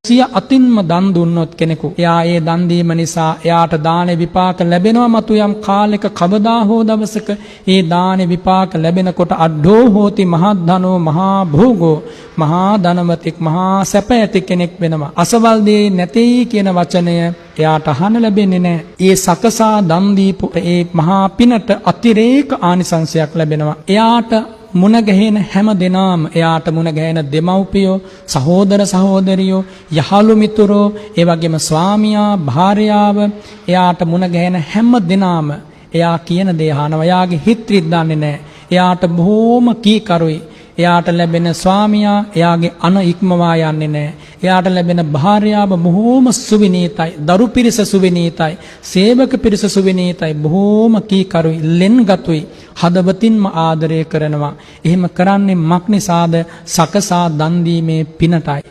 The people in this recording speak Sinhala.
සිය අතින්ම දන් දුන්නොත් කෙනෙකු එයා ඒ දන් දීම නිසා එයාට දානේ විපාක ලැබෙනවා මතු යම් කාලයක කවදා හෝ දවසක ඒ දානේ විපාක ලැබෙනකොට අඩෝ හෝති මහද්ධනෝ මහා භෝගෝ මහා ධනවතෙක් මහා සැප ඇති කෙනෙක් වෙනවා අසවල් දේ නැtei කියන වචනය එයාට අහන්න ලැබෙන්නේ නැහැ ඒ සකසා දන් දීපු ඒ මහා පිනට අතිරේක ආනිසංසයක් ලැබෙනවා එයාට මුණ ගැහෙන හැම දෙනාම එයාට මුණ ගැහෙන දෙමව්පියෝ සහෝදර සහෝදරියෝ යහළු මිතුරෝ ඒ වගේම ස්වාමියා භාර්යාව එයාට මුණ ගැහෙන හැම දෙනාම එයා කියන දේ අහනවා එයාගේ හිත රිද්දන්නේ නැහැ එයාට බොහොම කීකරුයි එයාට ලැබෙන ස්වාමියා එයාගේ අන ඉක්මවා යන්නේ නැහැ එයාට ලැබෙන භාර්යාව බොහොම සුවිනීතයි දරු පිරිස සුවිනීතයි සේවක පිරිස සුවිනීතයි බොහොම කීකරුයි ලෙන්ගතුයි හදවතින්ම ආදරය කරනවා එහෙම කරන්නේ මක් නිසාද සකසා දන් දීමේ පිනටයි